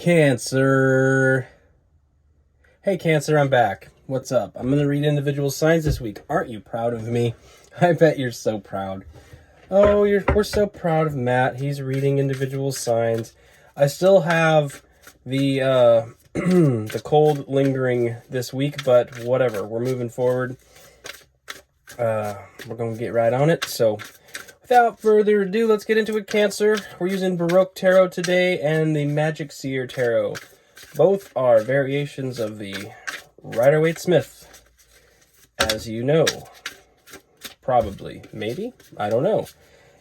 Cancer. Hey, Cancer, I'm back. What's up? I'm going to read individual signs this week. Aren't you proud of me? I bet you're so proud. Oh, we're so proud of Matt. He's reading individual signs. I still have the the cold lingering this week, but whatever. We're moving forward. We're going to get right on it. So, without further ado, let's get into it, Cancer. We're using Baroque Tarot today and the Magic Seer Tarot. Both are variations of the Rider-Waite-Smith, as you know. Probably. Maybe? I don't know.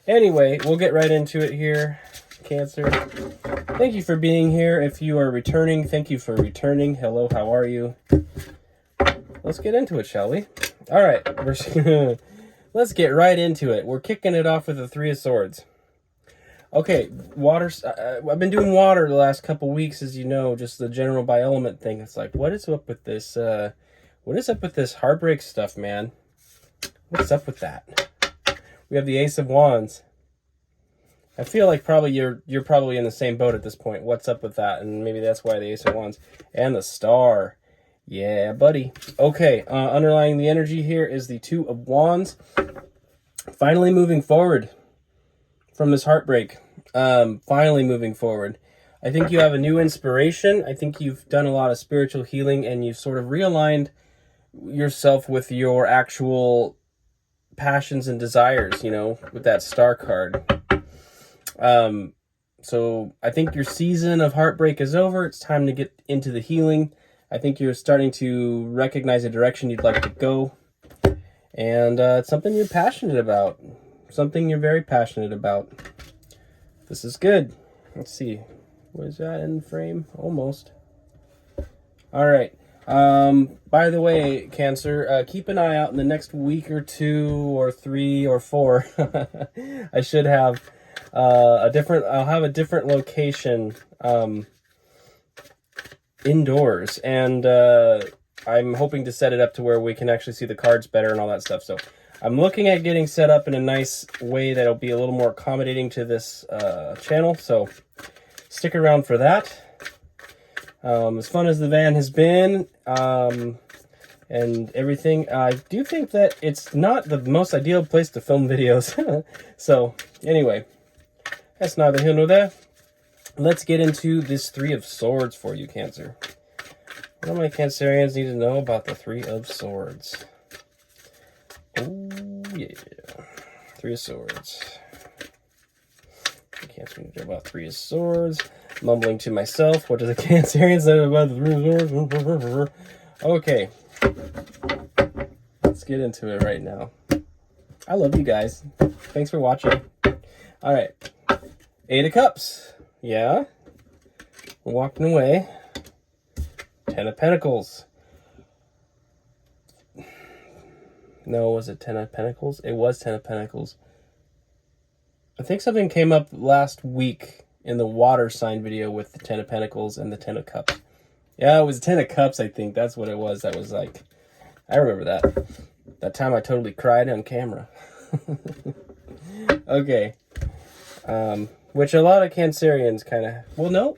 Anyway, we'll get right into it here, Cancer. Thank you for being here. If you are returning, thank you for returning. Hello, how are you? Let's get into it, shall we? All right, let's get right into it. We're kicking it off with the Three of Swords. Okay, water. I've been doing water the last couple weeks, as you know, just the general bi-element thing. It's like, what is up with this? What is up with this heartbreak stuff, man? What's up with that? We have the Ace of Wands. I feel like probably you're probably in the same boat at this point. What's up with that? And maybe that's why the Ace of Wands and the Star. Yeah, buddy. Okay, underlying the energy here is the Two of Wands. Finally moving forward from this heartbreak. Finally moving forward. I think you have a new inspiration. I think you've done a lot of spiritual healing and you've sort of realigned yourself with your actual passions and desires, you know, with that Star card. So I think your season of heartbreak is over. It's time to get into the healing. I think you're starting to recognize a direction you'd like to go. And it's something you're passionate about. Something you're very passionate about. This is good. Let's see. Was that in frame? Almost. All right. By the way, Cancer, keep an eye out in the next week or two or three or four. I should have I'll have a different location indoors, and I'm hoping to set it up to where we can actually see the cards better and all that stuff. So I'm looking at getting set up in a nice way that'll be a little more accommodating to this channel. So stick around for that. As fun as the van has been, and everything, I do think that it's not the most ideal place to film videos. So, anyway, that's neither here nor there. Let's get into this Three of Swords for you, Cancer. What do my Cancerians need to know about the Three of Swords? Oh, yeah. Three of Swords. Cancer need to know about Three of Swords. Mumbling to myself, what does a Cancerian say about the Three of Swords? Okay. Let's get into it right now. I love you guys. Thanks for watching. All right. Eight of Cups. Yeah. We're walking away. Ten of Pentacles. No, was it Ten of Pentacles? It was Ten of Pentacles. I think something came up last week in the water sign video with the Ten of Pentacles and the Ten of Cups. Yeah, it was Ten of Cups, I think. That's what it was. That was like, I remember that. That time I totally cried on camera. Okay. Which a lot of Cancerians kind of, well, no,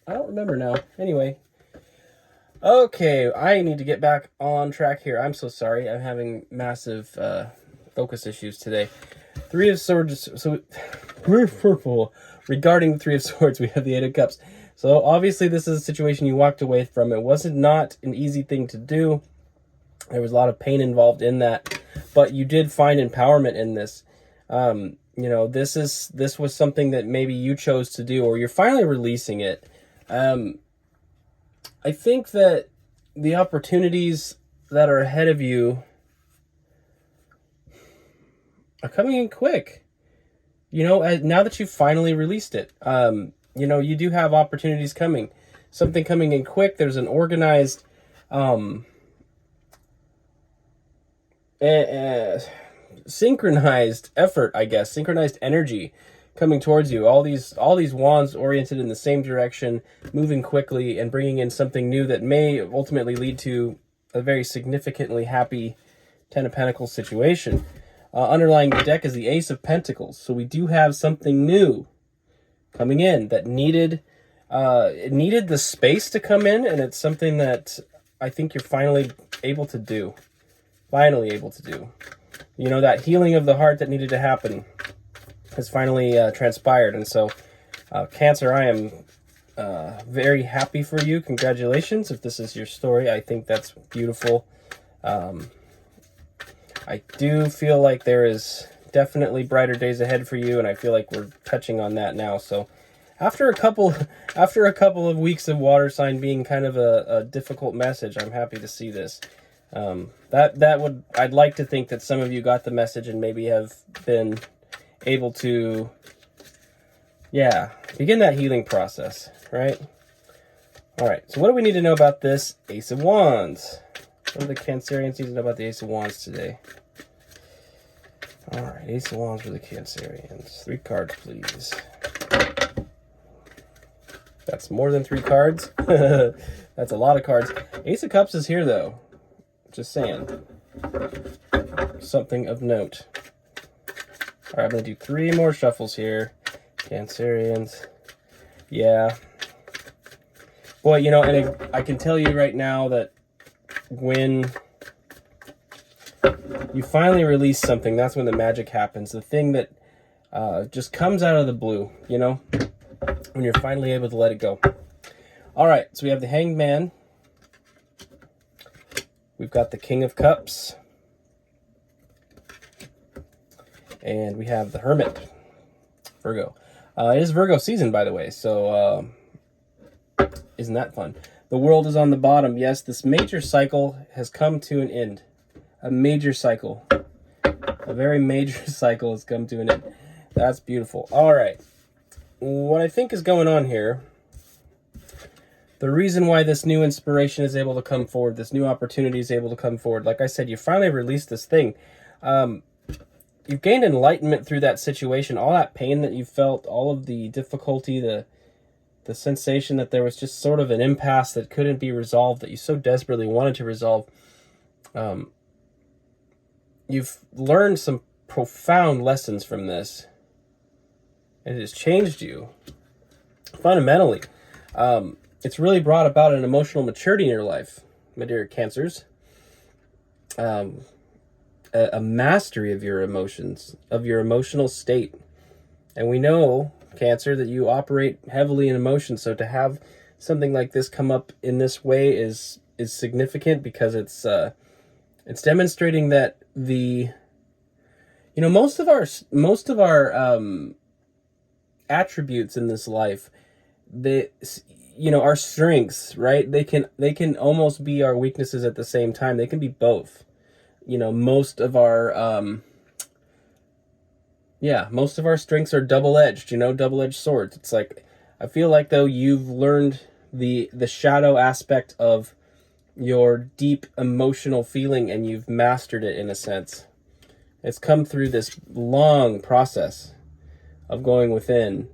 I don't remember now. Anyway. Okay, I need to get back on track here. I'm so sorry. I'm having massive focus issues today. Three of Swords. So, regarding the Three of Swords, we have the Eight of Cups. So, obviously, this is a situation you walked away from. It wasn't not an easy thing to do. There was a lot of pain involved in that. But you did find empowerment in this. You know, this was something that maybe you chose to do, or you're finally releasing it. I think that the opportunities that are ahead of you are coming in quick. You know, now that you've finally released it, you know, you do have opportunities coming. Something coming in quick. There's an organized, synchronized effort, I guess. Synchronized energy coming towards you. All these wands oriented in the same direction, moving quickly and bringing in something new that may ultimately lead to a very significantly happy Ten of Pentacles situation. Underlying the deck is the Ace of Pentacles. So we do have something new coming in that needed It needed the space to come in, and it's something that I think you're finally able to do. Finally able to do. You know, that healing of the heart that needed to happen has finally transpired. And so, Cancer, I am very happy for you. Congratulations. If this is your story, I think that's beautiful. I do feel like there is definitely brighter days ahead for you, and I feel like we're touching on that now. So after a couple of weeks of water sign being kind of a difficult message, I'm happy to see this. I'd like to think that some of you got the message and maybe have been able to, begin that healing process, right? All right, so what do we need to know about this Ace of Wands? What do the Cancerians need to know about the Ace of Wands today? All right, Ace of Wands for the Cancerians. 3 cards, please. That's more than 3 cards. That's a lot of cards. Ace of Cups is here, though. Just saying. Something of note. All right, I'm going to do 3 more shuffles here. Cancerians. Yeah. Boy, you know, and I can tell you right now that when you finally release something, that's when the magic happens. The thing that just comes out of the blue, you know, when you're finally able to let it go. All right, so we have the Hanged Man. We've got the King of Cups. And we have the Hermit, Virgo. It is Virgo season, by the way, so isn't that fun? The World is on the bottom. Yes, this major cycle has come to an end. A major cycle. A very major cycle has come to an end. That's beautiful. All right. What I think is going on here, the reason why this new inspiration is able to come forward, this new opportunity is able to come forward, like I said, you finally released this thing. You've gained enlightenment through that situation, all that pain that you felt, all of the difficulty, the sensation that there was just sort of an impasse that couldn't be resolved, that you so desperately wanted to resolve. You've learned some profound lessons from this. It has changed you fundamentally. It's really brought about an emotional maturity in your life, my dear Cancers. A mastery of your emotions, of your emotional state. And we know, Cancer, that you operate heavily in emotions, so to have something like this come up in this way is significant, because it's demonstrating that most of our attributes in this life, our strengths, right? They can almost be our weaknesses at the same time. They can be both. Most of our strengths are double-edged, double-edged swords. It's like, I feel like, though, you've learned the shadow aspect of your deep emotional feeling, and you've mastered it in a sense. It's come through this long process of going within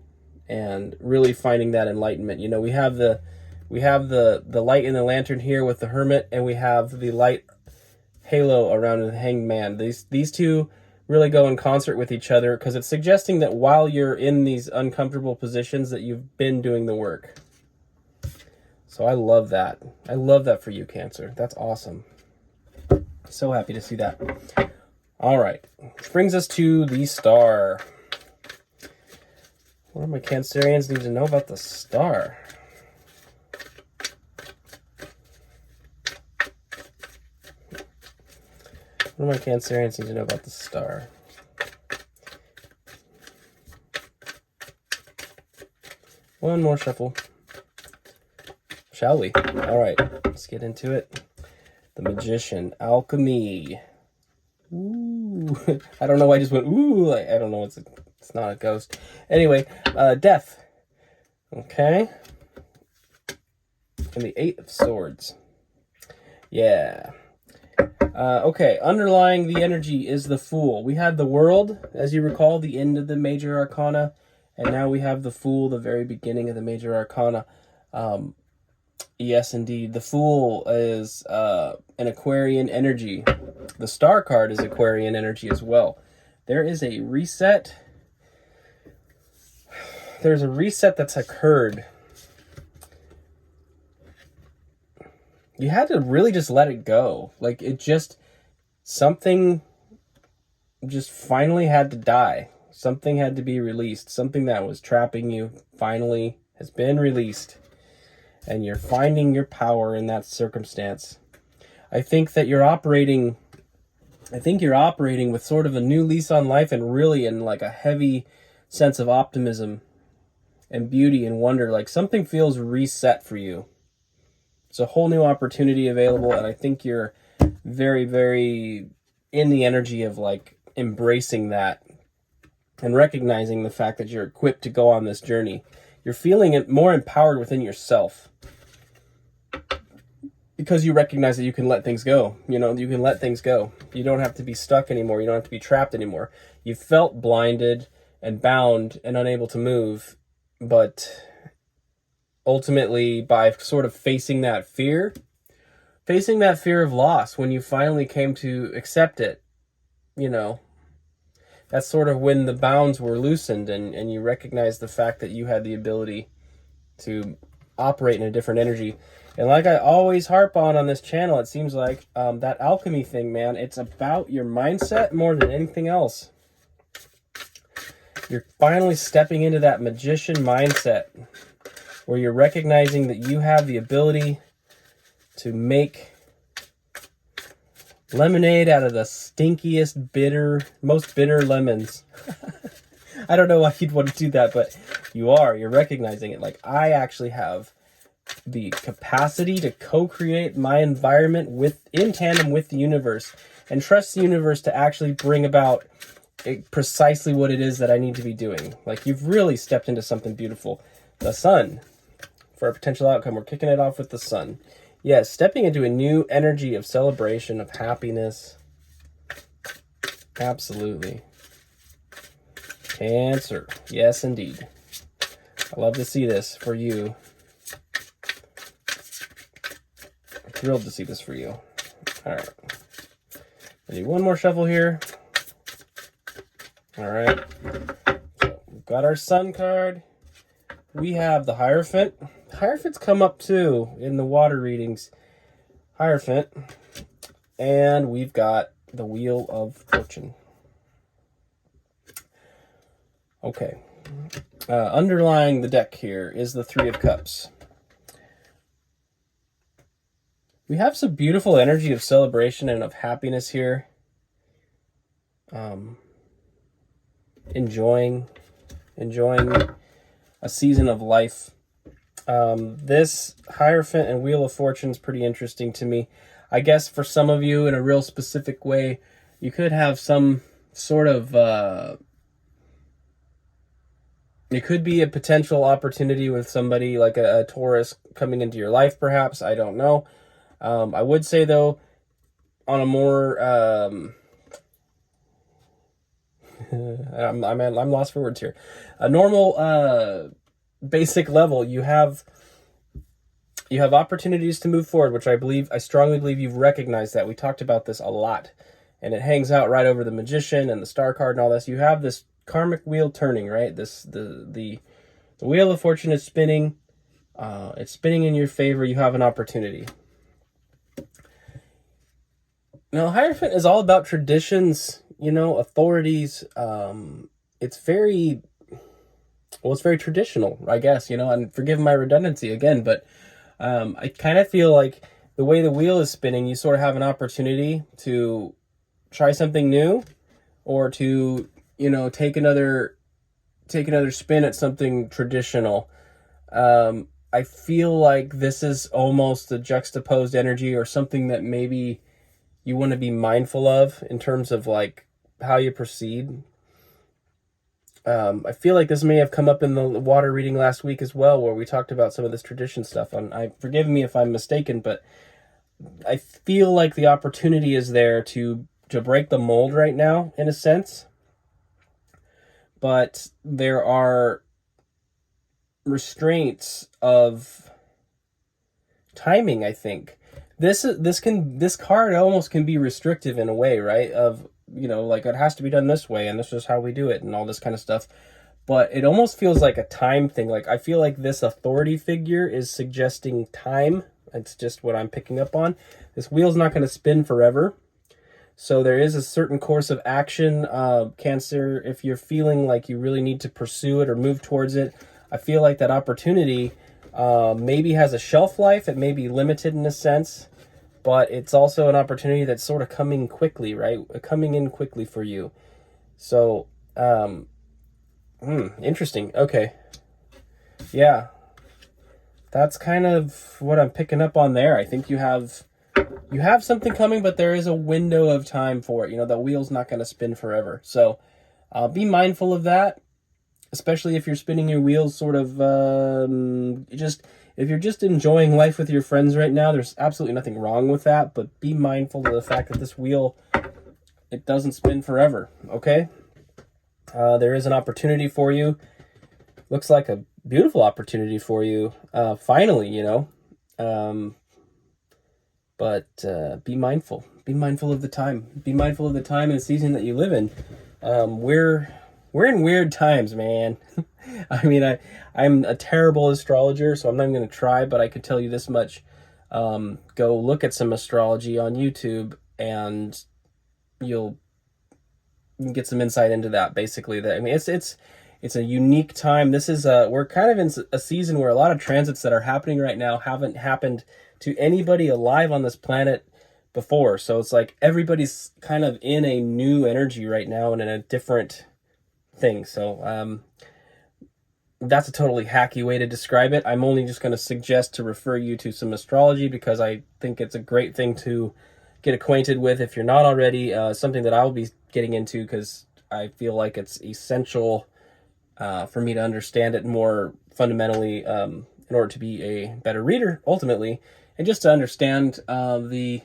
and really finding that enlightenment. We have the light in the lantern here with the Hermit, and we have the light halo around the Hanged Man. These two really go in concert with each other, because it's suggesting that while you're in these uncomfortable positions, that you've been doing the work. So I love that. I love that for you, Cancer. That's awesome. So happy to see that. All right, which brings us to the Star. What do my Cancerians need to know about the Star? What do my Cancerians need to know about the Star? One more shuffle. Shall we? All right, let's get into it. The Magician, Alchemy. Ooh, I don't know why I just went ooh. I don't know. It's not a ghost. Anyway, Death. Okay. And the 8 of Swords. Yeah. Okay, underlying the energy is the Fool. We had the World, as you recall, the end of the Major Arcana, and now we have the Fool, the very beginning of the Major Arcana. Yes, indeed. The Fool is an Aquarian energy. The Star card is Aquarian energy as well. There is a reset. There's a reset that's occurred you had to really just let it go. Like, something just finally had to die. Something had to be released. Something that was trapping you finally has been released. And you're finding your power in that circumstance. I think you're operating with sort of a new lease on life, and really in like a heavy sense of optimism and beauty and wonder. Like something feels reset for you. It's a whole new opportunity available, and I think you're very, very in the energy of like embracing that and recognizing the fact that you're equipped to go on this journey. You're feeling it more empowered within yourself because you recognize that you can let things go. You know, you can let things go. You don't have to be stuck anymore. You don't have to be trapped anymore. You felt blinded and bound and unable to move, but ultimately by sort of facing that fear of loss, when you finally came to accept it, you know, that's sort of when the bounds were loosened, and you recognize the fact that you had the ability to operate in a different energy. And like I always harp on this channel, it seems like that alchemy thing, man, it's about your mindset more than anything else. You're finally stepping into that magician mindset where you're recognizing that you have the ability to make lemonade out of the stinkiest, most bitter lemons. I don't know why you'd want to do that, but you're recognizing it. Like, I actually have the capacity to co-create my environment in tandem with the universe, and trust the universe to actually bring about precisely what it is that I need to be doing. Like, you've really stepped into something beautiful. The sun. For a potential outcome, we're kicking it off with the sun. Yes, stepping into a new energy of celebration, of happiness. Absolutely. Cancer. Yes, indeed. I love to see this for you. I'm thrilled to see this for you. All right. I do one more shuffle here. All right. So we've got our sun card. We have the Hierophant. Hierophants come up too in the water readings. Hierophant. And we've got the Wheel of Fortune. Okay. Underlying the deck here is the Three of Cups. We have some beautiful energy of celebration and of happiness here. Enjoying a season of life. This Hierophant and Wheel of Fortune is pretty interesting to me. I guess for some of you, in a real specific way, you could have some sort of it could be a potential opportunity with somebody like a Taurus coming into your life, perhaps. I don't know. I would say, though, on a more I'm lost for words here. A normal basic level, you have opportunities to move forward, which I strongly believe you've recognized that. We talked about this a lot, and it hangs out right over the Magician and the Star card and all this. You have this karmic wheel turning, right? The Wheel of Fortune is spinning. It's spinning in your favor. You have an opportunity. Now, Hierophant is all about traditions, authorities. It's very traditional, I guess, and forgive my redundancy again, but I kind of feel like the way the wheel is spinning, you sort of have an opportunity to try something new, or to, take another spin at something traditional. I feel like this is almost a juxtaposed energy, or something that maybe you want to be mindful of in terms of like how you proceed. I feel like this may have come up in the water reading last week as well, where we talked about some of this tradition stuff. Forgive me if I'm mistaken, but I feel like the opportunity is there to break the mold right now, in a sense. But there are restraints of timing, I think. This card almost can be restrictive in a way, right? Of, like, it has to be done this way, and this is how we do it, and all this kind of stuff. But it almost feels like a time thing. Like, I feel like this authority figure is suggesting time It's just what I'm picking up on. This wheel's not going to spin forever. So there is a certain course of action. Cancer, if you're feeling like you really need to pursue it or move towards it, I feel like that opportunity maybe has a shelf life. It may be limited in a sense, but it's also an opportunity that's sort of coming quickly, right? Coming in quickly for you. So, interesting. Okay. Yeah. That's kind of what I'm picking up on there. I think you have something coming, but there is a window of time for it. You know, the wheel's not going to spin forever. So be mindful of that, especially if you're spinning your wheels sort of if you're just enjoying life with your friends right now. There's absolutely nothing wrong with that, but be mindful of the fact that this wheel, it doesn't spin forever, okay? There is an opportunity for you. Looks like a beautiful opportunity for you, finally, you know. But be mindful. Be mindful of the time. Be mindful of the time and season that you live in. We're in weird times, man. I mean, I'm a terrible astrologer, so I'm not even going to try, but I could tell you this much. Go look at some astrology on YouTube, and you can get some insight into that, basically. I mean, it's a unique time. This is we're kind of in a season where a lot of transits that are happening right now haven't happened to anybody alive on this planet before. So it's like everybody's kind of in a new energy right now and in a different thing. So that's a totally hacky way to describe it. I'm only just going to suggest to refer you to some astrology because I think it's a great thing to get acquainted with if you're not already. Something that I'll be getting into because I feel like it's essential for me to understand it more fundamentally in order to be a better reader, ultimately, and just to understand the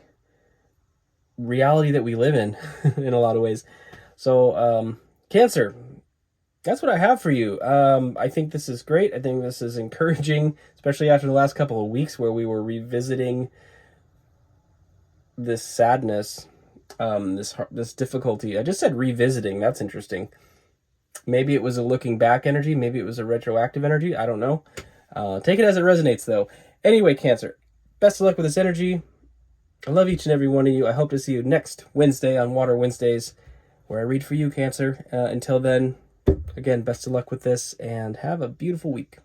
reality that we live in in a lot of ways. So, Cancer, that's what I have for you. I think this is great. I think this is encouraging, especially after the last couple of weeks where we were revisiting this sadness, this difficulty. I just said revisiting. That's interesting. Maybe it was a looking back energy. Maybe it was a retroactive energy. I don't know. Take it as it resonates, though. Anyway, Cancer, best of luck with this energy. I love each and every one of you. I hope to see you next Wednesday on Water Wednesdays, where I read for you, Cancer. Until then, again, best of luck with this, and have a beautiful week.